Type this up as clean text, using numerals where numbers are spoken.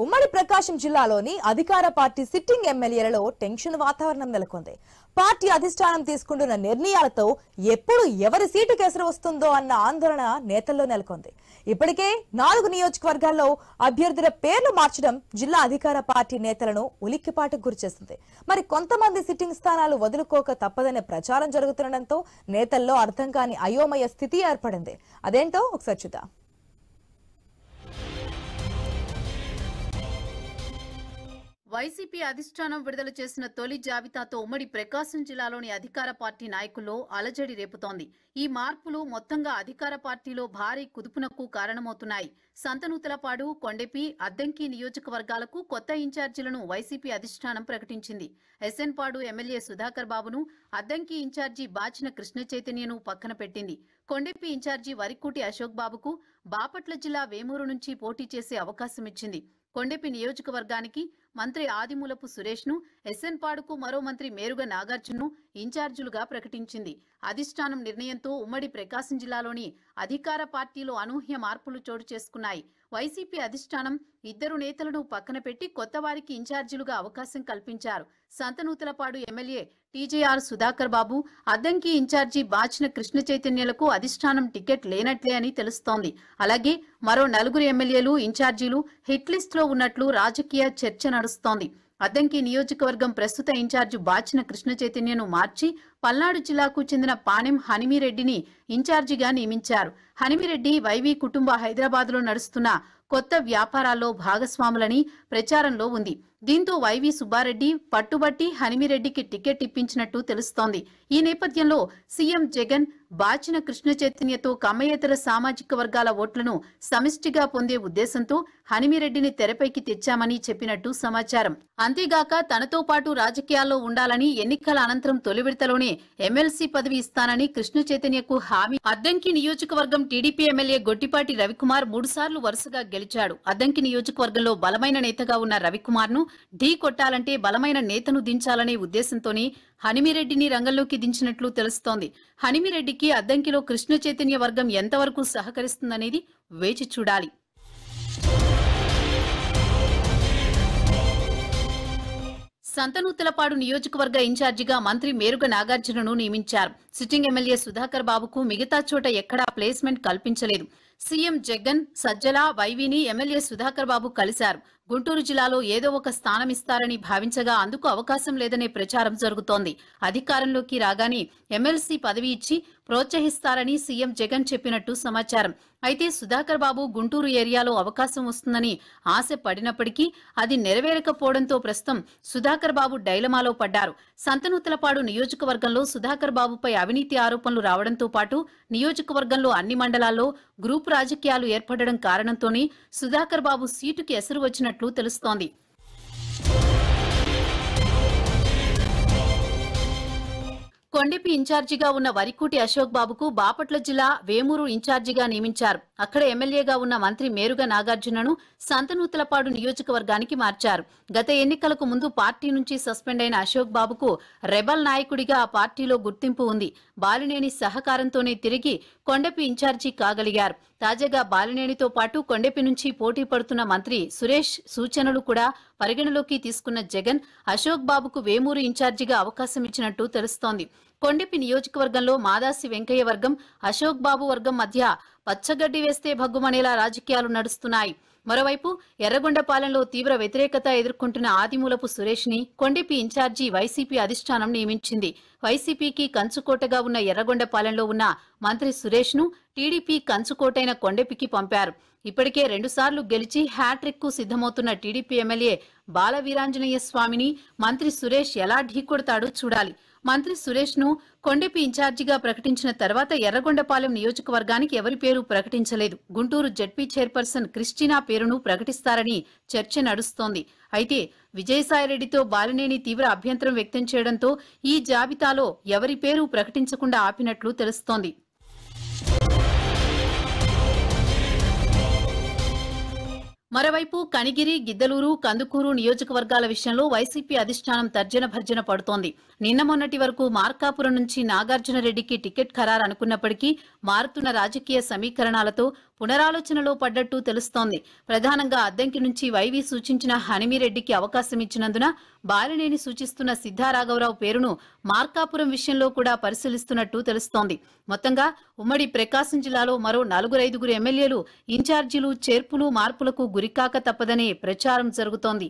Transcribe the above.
ఉమ్మడి ప్రకాశం జిల్లాలోని అధికార పార్టీ సిట్టింగ్ ఎమ్మెల్యేలలో టెన్షన్ వాతావరణం నెలకొంది. పార్టీ అధిష్టానం తీసుకుంటున్న నిర్ణయాలతో ఎప్పుడు ఎవరి సీటు కేసరి వస్తుందో అన్న ఆందోళన నేతల్లో నెలకొంది. ఇప్పటికే 4 నియోజకవర్గాల్లో అభ్యర్థుల పేర్లు మార్చడం జిల్లా అధికార పార్టీ నేతలను ఉలిక్కిపాటుకు గురిచేసింది. మరి కొంతమంది సిట్టింగ్ స్థానాలు వదులుకోక తప్పదనే ప్రచారం జరుగుతుండటంతో నేతల్లో అర్థం కాని అయోమయ స్థితి ఏర్పడింది. అదేంటో ఒకసారి చూద్దాం. వైసీపీ అధిష్టానం విడుదల చేసిన తొలి జాబితాతో ఉమ్మడి ప్రకాశం జిల్లాలోని అధికార పార్టీ నాయకుల్లో అలజడి రేపుతోంది. ఈ మార్పులు మొత్తంగా అధికార పార్టీలో భారీ కుదుపునకు కారణమవుతున్నాయి. సంతనూతలపాడు, కొండెపి, అద్దంకి నియోజకవర్గాలకు కొత్త ఇన్ఛార్జీలను వైసీపీ అధిష్టానం ప్రకటించింది. ఎస్ఎన్పాడు ఎమ్మెల్యే సుధాకర్ బాబును, అద్దంకి ఇన్ఛార్జి బాచిన కృష్ణ చైతన్యను పక్కన పెట్టింది. కొండెపి ఇన్ఛార్జి వరికుటి అశోక్ బాబుకు బాపట్ల జిల్లా వేమూరు నుంచి పోటీ చేసే అవకాశం ఇచ్చింది. కొండెపి నియోజకవర్గానికి మంత్రి ఆదిమూలపు సురేష్ ను, ఎస్ఎన్పాడుకు మరో మంత్రి మేరుగ నాగార్జున్ను ఇన్ఛార్జీలుగా ప్రకటించింది. అధిష్టానం నిర్ణయంతో ఉమ్మడి ప్రకాశం జిల్లాలోని అధికార పార్టీలో అనూహ్య మార్పులు చోటు చేసుకున్నాయి. వైసీపీ అధిష్టానం 2 నేతలను పక్కన పెట్టి కొత్త వారికి ఇన్ఛార్జీలుగా అవకాశం కల్పించారు. సంతనూతలపాడు ఎమ్మెల్యే టీజేఆర్ సుధాకర్ బాబు, అద్దంకి ఇన్ఛార్జి బాచిన కృష్ణ చైతన్యలకు అధిష్టానం టికెట్ లేనట్లే అని తెలుస్తోంది. అలాగే మరో 4 ఎమ్మెల్యేలు ఇన్ఛార్జీలు హిట్ లిస్ట్ లో ఉన్నట్లు రాజకీయ చర్చ నడుస్తోంది. అద్దంకి నియోజకవర్గం ప్రస్తుత ఇన్ఛార్జి బాచిన కృష్ణ చైతన్యను మార్చి పల్నాడు జిల్లాకు చెందిన పాణెం హనిమిరెడ్డిని ఇన్ఛార్జిగా నియమించారు. హనిమిరెడ్డి, వైవి కుటుంబ హైదరాబాద్లో నడుస్తున్న కొత్త వ్యాపారాల్లో భాగస్వాములని ప్రచారంలో ఉంది. దీంతో వైవి సుబ్బారెడ్డి పట్టుబట్టి హనిమిరెడ్డికి టికెట్ ఇప్పించినట్టు తెలుస్తోంది. ఈ నేపథ్యంలో సీఎం జగన్ బాచిన కృష్ణ చైతన్యతో కమ్మయేతర సామాజిక వర్గాల ఓట్లను సమిష్టిగా పొందే ఉద్దేశంతో హనిమిరెడ్డిని తెరపైకి తెచ్చామని చెప్పినట్టు సమాచారం. అంతేగాక తనతో పాటు రాజకీయాల్లో ఉండాలని ఎన్నికల అనంతరం తొలి విడతలోనే ఎమ్మెల్సీ పదవి ఇస్తానని కృష్ణ చైతన్యకు హామీ. అద్దంకి నియోజకవర్గం టీడీపీ ఎమ్మెల్యే గొట్టిపాటి రవికుమార్ 3 సార్లు వరుసగా గెలిచాడు. అద్దంకి నియోజకవర్గంలో బలమైన నేతగా ఉన్న రవికుమార్ ను ఢీ కొట్టాలంటే బలమైన నేతను దించాలనే ఉద్దేశంతోనే హనిమిరెడ్డిని రంగంలోకి దించినట్లు తెలుస్తోంది. హనిమిరెడ్డికి అద్దంకిలో కృష్ణ చైతన్య వర్గం ఎంతవరకు సహకరిస్తుందనేది వేచి చూడాలి. సంతనూతలపాడు నియోజకవర్గ ఇన్ఛార్జిగా మంత్రి మేరుగ నాగార్జునను నియమించారు. సిట్టింగ్ ఎమ్మెల్యే సుధాకర్ బాబుకు మిగతా చోట ఎక్కడా ప్లేస్మెంట్ కల్పించలేదు. సీఎం జగన్, సజ్జల, వైవిని ఎమ్మెల్యే సుధాకర్ బాబు కలిశారు. గుంటూరు జిల్లాలో ఏదో ఒక స్థానం ఇస్తారని భావించగా అందుకు అవకాశం లేదనే ప్రచారం జరుగుతోంది. అధికారంలోకి రాగానే ఎమ్మెల్సీ పదవి ఇచ్చి ప్రోత్సహిస్తారని సీఎం జగన్ చెప్పినట్టు సమాచారం. అయితే సుధాకర్ బాబు గుంటూరు ఏరియాలో అవకాశం వస్తుందని ఆశ పడినప్పటికీ అది నెరవేరకపోవడంతో ప్రస్తుతం సుధాకర్ బాబు డైలమాలో పడ్డారు. సంతనూతలపాడు నియోజకవర్గంలో సుధాకర్ బాబుపై అవినీతి ఆరోపణలు రావడంతో పాటు నియోజకవర్గంలో అన్ని మండలాల్లో గ్రూప్ రాజకీయాలు ఏర్పడడం కారణంతోనే సుధాకర్ బాబు సీటుకి ఎసరు వచ్చినట్లు తెలుస్తోంది. కొండెపి ఇన్ఛార్జిగా ఉన్న వరికుటి అశోక్ బాబుకు బాపట్ల జిల్లా వేమూరు ఇన్ఛార్జిగా నియమించారు. అక్కడ ఎమ్మెల్యేగా ఉన్న మంత్రి మేరుగ నాగార్జునను సంతనూతలపాడు నియోజకవర్గానికి మార్చారు. గత ఎన్నికలకు ముందు పార్టీ నుంచి సస్పెండ్ అయిన అశోక్ బాబుకు రెబల్ నాయకుడిగా ఆ పార్టీలో గుర్తింపు ఉంది. బాలినేని సహకారంతోనే తిరిగి కొండెపి ఇన్ఛార్జి కాగలిగారు. తాజాగా బాలినేనితో పాటు కొండెపి నుంచి పోటీ పడుతున్న మంత్రి సురేష్ సూచనలు కూడా పరిగణలోకి తీసుకున్న జగన్ అశోక్ బాబుకు వేమూరు ఇన్ఛార్జిగా అవకాశం ఇచ్చినట్టు తెలుస్తోంది. కొండెపి నియోజకవర్గంలో మాదాసి వెంకయ్య వర్గం, అశోక్ బాబు వర్గం మధ్య పచ్చగడ్డి వేస్తే భగ్గుమనేలా రాజకీయాలు నడుస్తున్నాయి. మరోవైపు ఎర్రగొండపాలెంలో తీవ్ర వ్యతిరేకత ఎదుర్కొంటున్న ఆదిమూలపు సురేష్ ని కొండెపి ఇన్ఛార్జి వైసీపీ అధిష్టానం నియమించింది. వైసీపీకి కంచుకోటగా ఉన్న ఎర్రగొండపాలెంలో ఉన్న మంత్రి సురేష్ ను టీడీపీ కంచుకోటైన కొండెపికి పంపారు. ఇప్పటికే 2 సార్లు గెలిచి హ్యాట్రిక్ కు సిద్ధమవుతున్న టీడీపీ ఎమ్మెల్యే బాల వీరాంజనేయ స్వామిని మంత్రి సురేష్ ఎలా ఢీకొడతాడో చూడాలి. మంత్రి సురేష్ ను కొండెపి ఇన్ఛార్జిగా ప్రకటించిన తర్వాత ఎర్రగొండపాలెం నియోజకవర్గానికి ఎవరి పేరు ప్రకటించలేదు. గుంటూరు జడ్పీ చైర్పర్సన్ క్రిస్టినా పేరును ప్రకటిస్తారని చర్చ నడుస్తోంది. అయితే విజయసాయిరెడ్డితో బాలినేని తీవ్ర అభ్యంతరం వ్యక్తం చేయడంతో ఈ జాబితాలో ఎవరి పేరు ప్రకటించకుండా ఆపినట్లు తెలుస్తోంది. మరోవైపు కనిగిరి, గిద్దలూరు, కందుకూరు నియోజకవర్గాల విషయంలో వైసీపీ అధిష్టానం తర్జన భర్జన పడుతోంది. నిన్న మొన్నటి వరకు మార్కాపురం నుంచి నాగార్జునరెడ్డికి టికెట్ ఖరారు అనుకున్నప్పటికీ మారుతున్న రాజకీయ సమీకరణాలతో పునరాలోచనలో పడ్డట్టు తెలుస్తోంది. ప్రధానంగా అద్దంకి నుంచి వైవి సూచించిన హనిమిరెడ్డికి అవకాశం ఇచ్చినందున బాలినేని సూచిస్తున్న సిద్ధారాఘవరావు పేరును మార్కాపురం విషయంలో కూడా పరిశీలిస్తున్నట్టు తెలుస్తోంది. మొత్తంగా ఉమ్మడి ప్రకాశం జిల్లాలో మరో 4-5 ఎమ్మెల్యేలు ఇన్ఛార్జీలు చేర్పులు మార్పులకు గురికాక తప్పదనే ప్రచారం జరుగుతోంది.